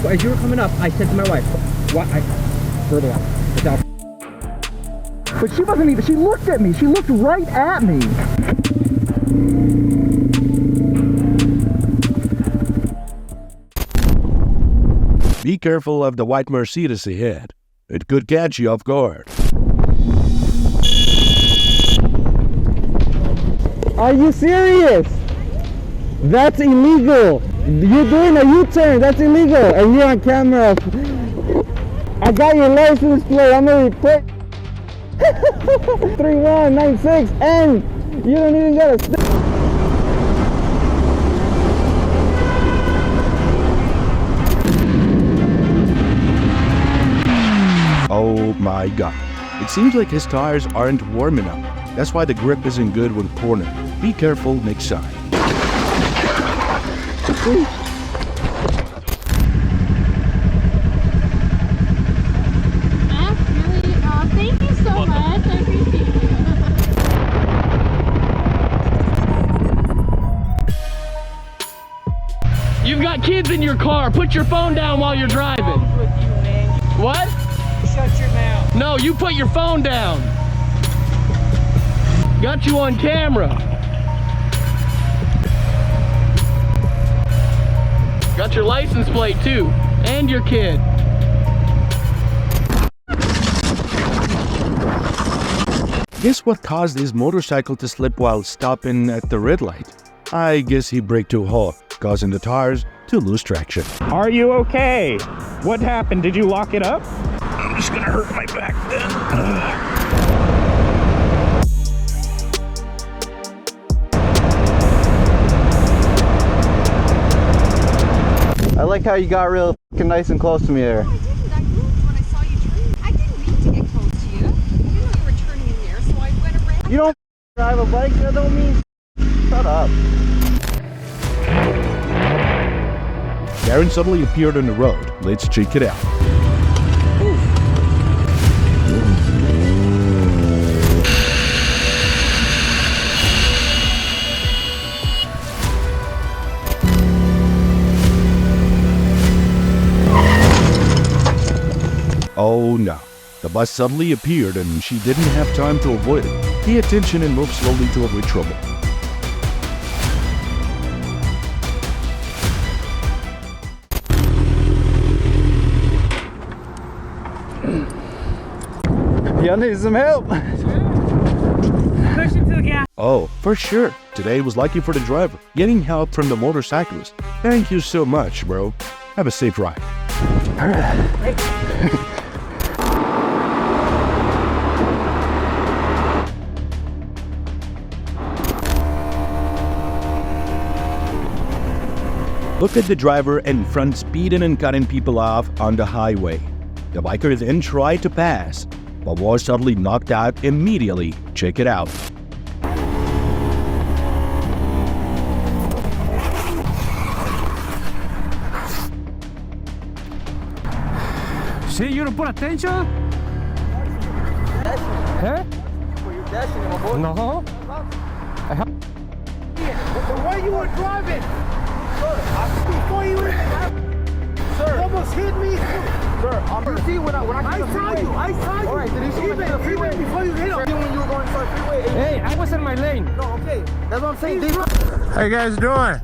as you were coming up, I said to my wife, what? Further up. Without. But she wasn't even, she looked at me. She looked right at me. Be careful of the white Mercedes ahead. It could catch you off guard. Are you serious? That's illegal. You're doing a U-turn. That's illegal. And you're on camera. I got your license plate. I'm gonna report 3196, and you don't even got a. Oh my god. It seems like his tires aren't warm enough. That's why the grip isn't good when cornered. Be careful next time. Thank you so much. I appreciate it. You've got kids in your car. Put your phone down while you're driving. With you, man. What? Shut your mouth. No, you put your phone down. Got you on camera. Got your license plate too, and your kid. Guess what caused his motorcycle to slip while stopping at the red light? I guess he braked too hard, causing the tires to lose traction. Are you okay? What happened? Did you lock it up? I'm just gonna hurt my back then. I like how you got real fucking nice and close to me there. No, I didn't. I moved when I saw you turn. I didn't mean to get close to you. I didn't know you were turning in there, so I went around. You don't drive a bike, that don't mean. Shut up. Darren suddenly appeared on the road. Let's check it out. Oh no. The bus suddenly appeared and she didn't have time to avoid it. Pay attention and move slowly to avoid trouble. Y'all need some help. Push him to the gas. Oh, for sure. Today was lucky for the driver, getting help from the motorcyclist. Thank you so much, bro. Have a safe ride. Look at the driver in front speeding and cutting people off on the highway. The biker then tried to pass, but was suddenly knocked out immediately. Check it out. See, you don't put attention? Huh? No. The way you were driving. Before you were... Sir. You almost hit me. Sir, you see when I saw you. I saw you. All right, did you see me on the freeway? Even before you hit him. When you were going to the freeway. Hey, I was in my lane. No, okay. That's what I'm saying. How you guys doing?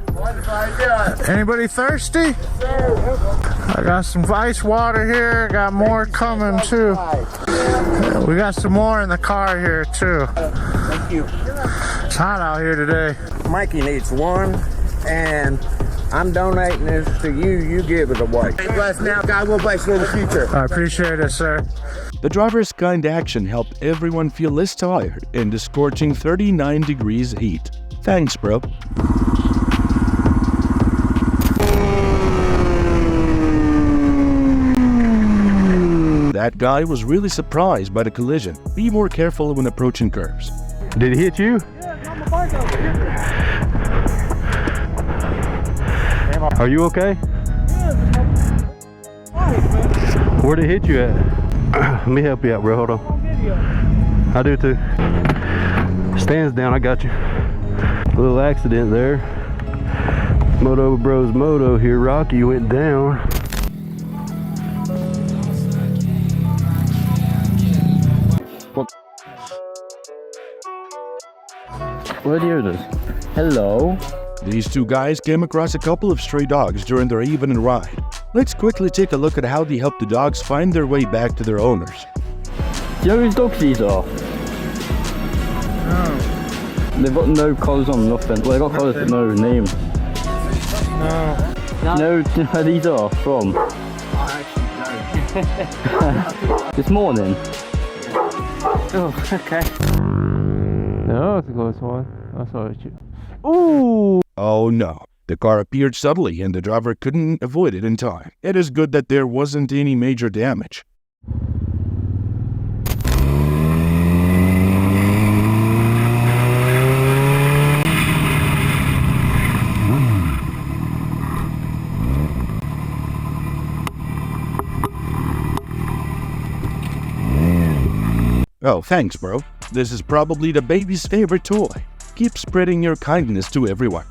Anybody thirsty? I got some ice water here. Got more coming too. We got some more in the car here too. Thank you. It's hot out here today. Mikey needs one, and I'm donating this to you. You give it away. Bless now, God will bless you in the future. I appreciate it, sir. The driver's kind action helped everyone feel less tired in the scorching 39 degrees heat. Thanks, bro. That guy was really surprised by the collision. Be more careful when approaching curves. Did he hit you? Yeah, it's on the bike over here. Are you okay? Where did it hit you at? Let me help you out, bro. Hold on. I do too. Stands down, I got you. A little accident there. Moto Bros Moto here. Rocky went down. Where are the others? Hello. These two guys came across a couple of stray dogs during their evening ride. Let's quickly take a look at how they help the dogs find their way back to their owners. Do you know whose dogs these are? No. They've got no collars on, nothing. Well, they've got collars but no name. No. No, do you know where these are from? This morning? Oh, okay. No, it's a close one. That's all right. Ooh! Oh no, the car appeared suddenly and the driver couldn't avoid it in time. It is good that there wasn't any major damage. Oh, thanks, bro. This is probably the baby's favorite toy. Keep spreading your kindness to everyone.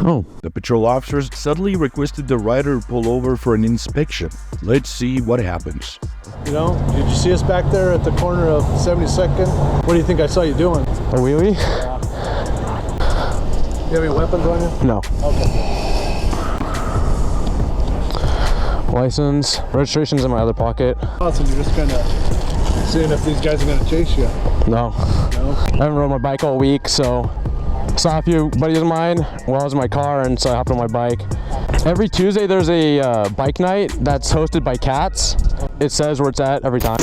Oh. The patrol officers suddenly requested the rider pull over for an inspection. Let's see what happens. You know, did you see us back there at the corner of 72nd? What do you think I saw you doing? A wheelie? You have any weapons on you? No. Okay. License, registration's in my other pocket. Awesome, you're just kind of seeing if these guys are going to chase you. No. No? I haven't rode my bike all week, so saw a few buddies of mine while I was in my car, and so I hopped on my bike. Every Tuesday there's a bike night that's hosted by Cats. It says where it's at every time.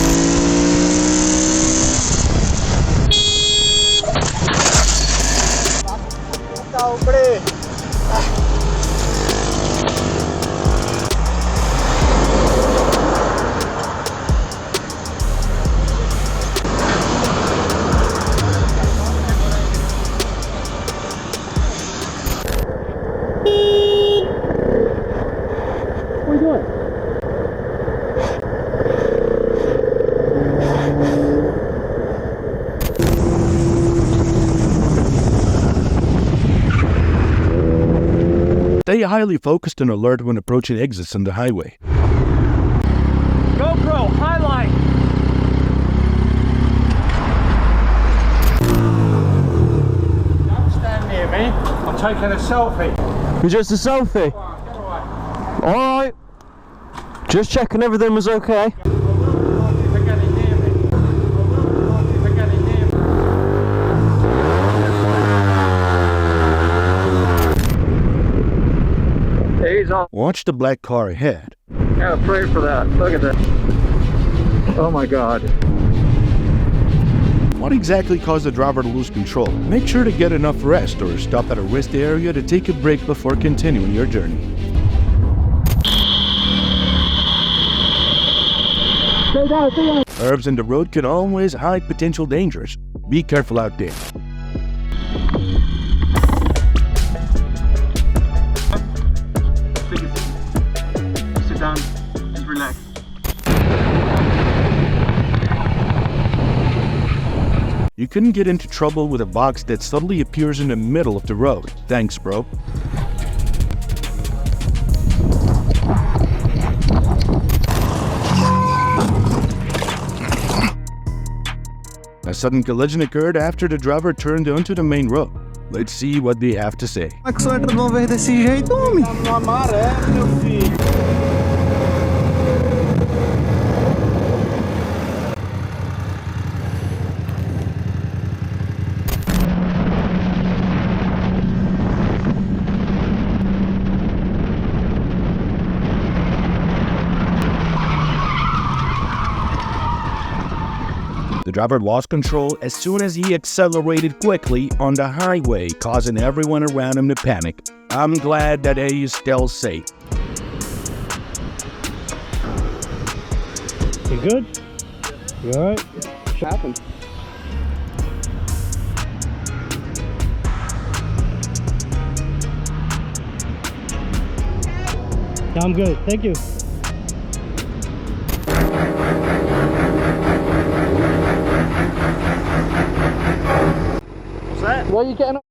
What are you doing? Stay highly focused and alert when approaching exits on the highway. GoPro, highlight. Don't stand near me. I'm taking a selfie. You're just a selfie? Alright. Just checking everything was okay. He's on. Watch the black car ahead. Gotta pray for that. Look at that. Oh my god. What exactly caused the driver to lose control? Make sure to get enough rest or stop at a rest area to take a break before continuing your journey. Curves in the road can always hide potential dangers. Be careful out there. Sit down and relax. You couldn't get into trouble with a box that suddenly appears in the middle of the road. Thanks, bro. A sudden collision occurred after the driver turned onto the main road. Let's see what they have to say. Accelerator não veio desse jeito, homem. No amarelo, meu filho. The driver lost control as soon as he accelerated quickly on the highway, causing everyone around him to panic. I'm glad that he is still safe. You good? You alright? What happened? Yeah, I'm good. Thank you. What's that? Where are you getting up?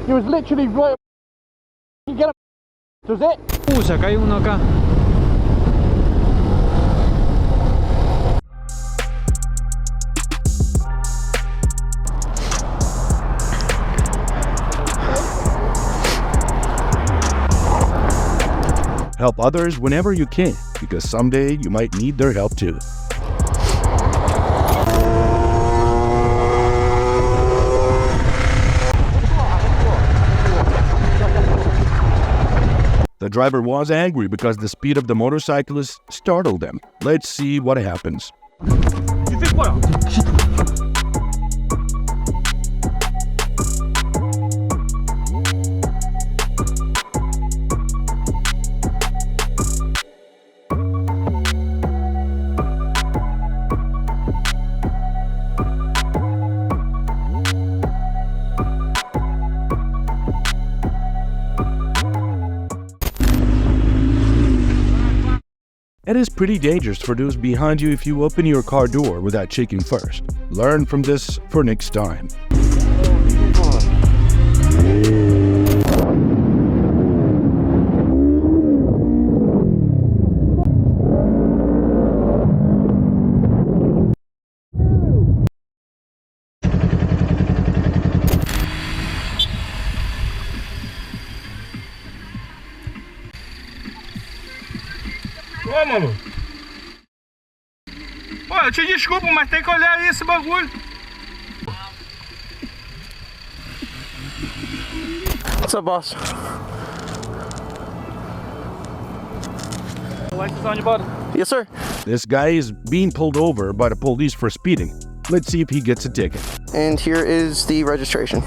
You was literally right. You get up. Was it? Se cayó uno acá. Help others whenever you can, because someday you might need their help too. The driver was angry because the speed of the motorcyclist startled them. Let's see what happens. It is pretty dangerous for those behind you if you open your car door without checking first. Learn from this for next time. Ô, mano. Pô, eu te desculpo, mas tem que olhar aí esse bagulho. What's up, boss? License on your body? Yes, sir. This guy is being pulled over by the police for speeding. Let's see if he gets a ticket. And here is the registration.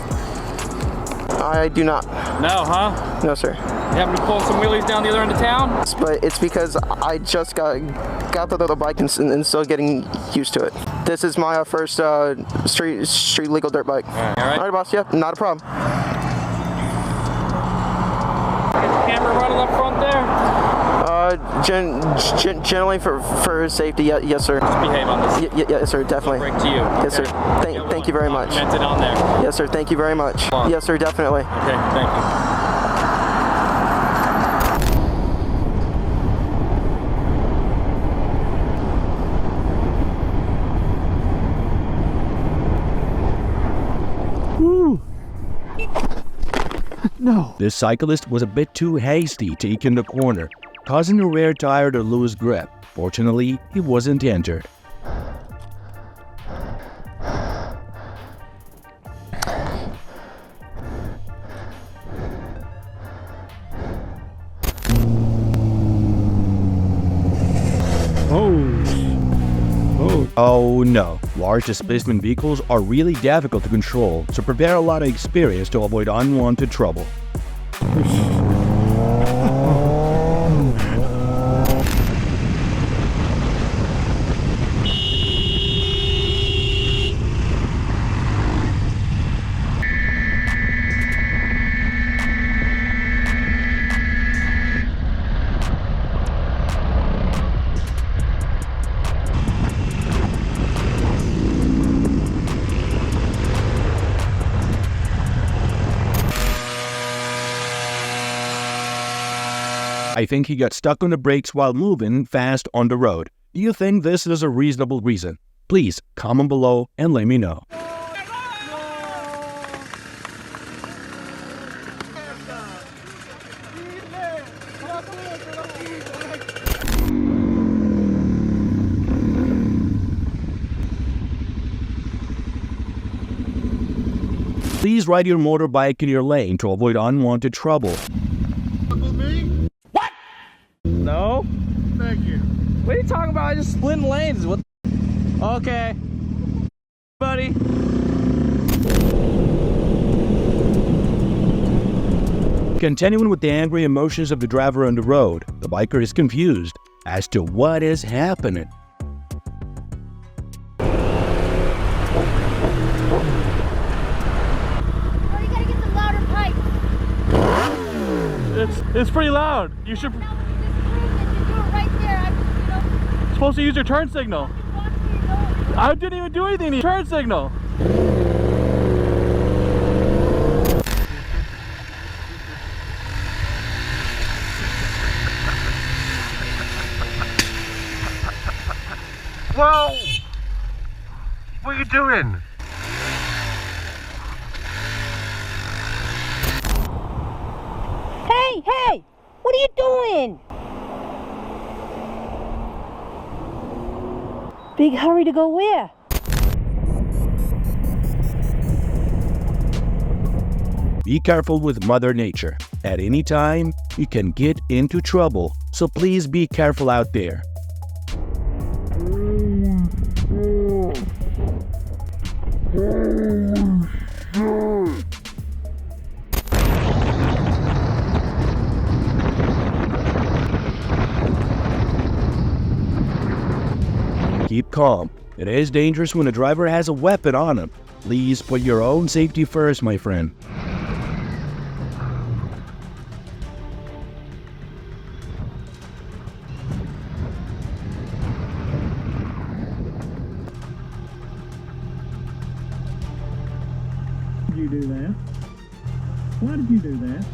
I do not. No, huh? No, sir. You happen to pull some wheelies down the other end of town? But it's because I just got the other bike and still getting used to it. This is my first street legal dirt bike. All right. All right, boss. Yep, not a problem. Get the camera running up front there? Generally for safety, yes, sir. Just behave on this. Yes, sir, definitely. Break to you. Yes, sir. Thank you very much. Documented on there. Yes, sir. Thank you very much. Yes, sir, definitely. Okay, thank you. No. This cyclist was a bit too hasty taking the corner, causing the rear tire to lose grip. Fortunately, he wasn't injured. Oh no, large displacement vehicles are really difficult to control, so prepare a lot of experience to avoid unwanted trouble. I think he got stuck on the brakes while moving fast on the road. Do you think this is a reasonable reason? Please comment below and let me know. Please ride your motorbike in your lane to avoid unwanted trouble. No? Thank you. What are you talking about? I just split lanes. What? Okay. Buddy. Continuing with the angry emotions of the driver on the road, the biker is confused as to what is happening. Oh, you gotta get the louder pipe. It's pretty loud. You should. No, but you just proved that you do it right there. Supposed to use your turn signal. I didn't even do anything to turn signal. Whoa! What are you doing? Hey! What are you doing? Big hurry to go where? Be careful with Mother Nature. At any time, you can get into trouble, so please be careful out there. Keep calm. It is dangerous when a driver has a weapon on him. Please put your own safety first, my friend. You do that? Why did you do that?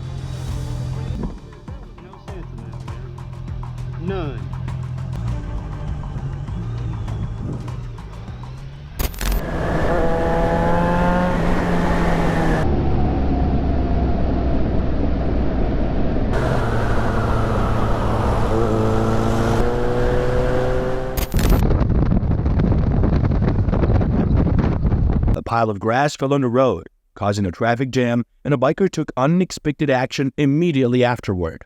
No sense in that, man. None. A pile of grass fell on the road, causing a traffic jam, and a biker took unexpected action immediately afterward.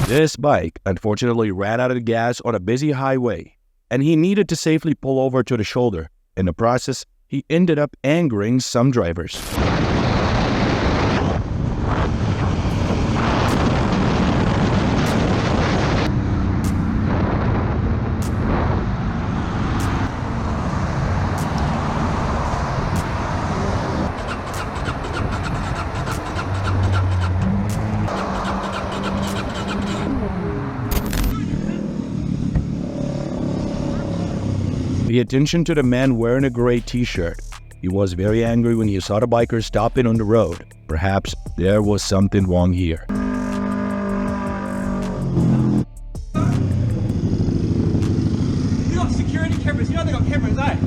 This bike unfortunately ran out of gas on a busy highway, and he needed to safely pull over to the shoulder. In the process, he ended up angering some drivers. Pay attention to the man wearing a gray t-shirt. He was very angry when he saw the biker stopping on the road. Perhaps there was something wrong here. You got security cameras. You know they got cameras, eh?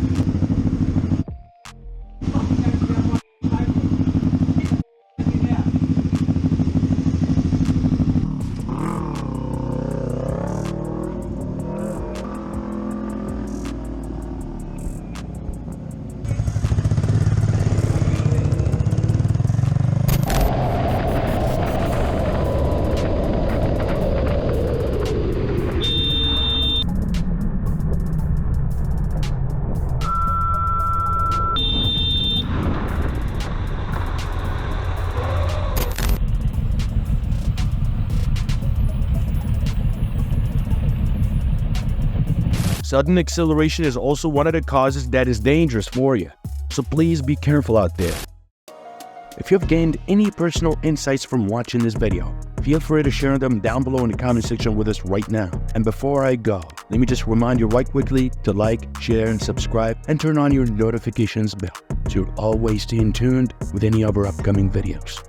Sudden acceleration is also one of the causes that is dangerous for you, so please be careful out there. If you have gained any personal insights from watching this video, feel free to share them down below in the comment section with us right now. And before I go, let me just remind you right quickly to like, share, and subscribe, and turn on your notifications bell so you'll always stay in tuned with any of our upcoming videos.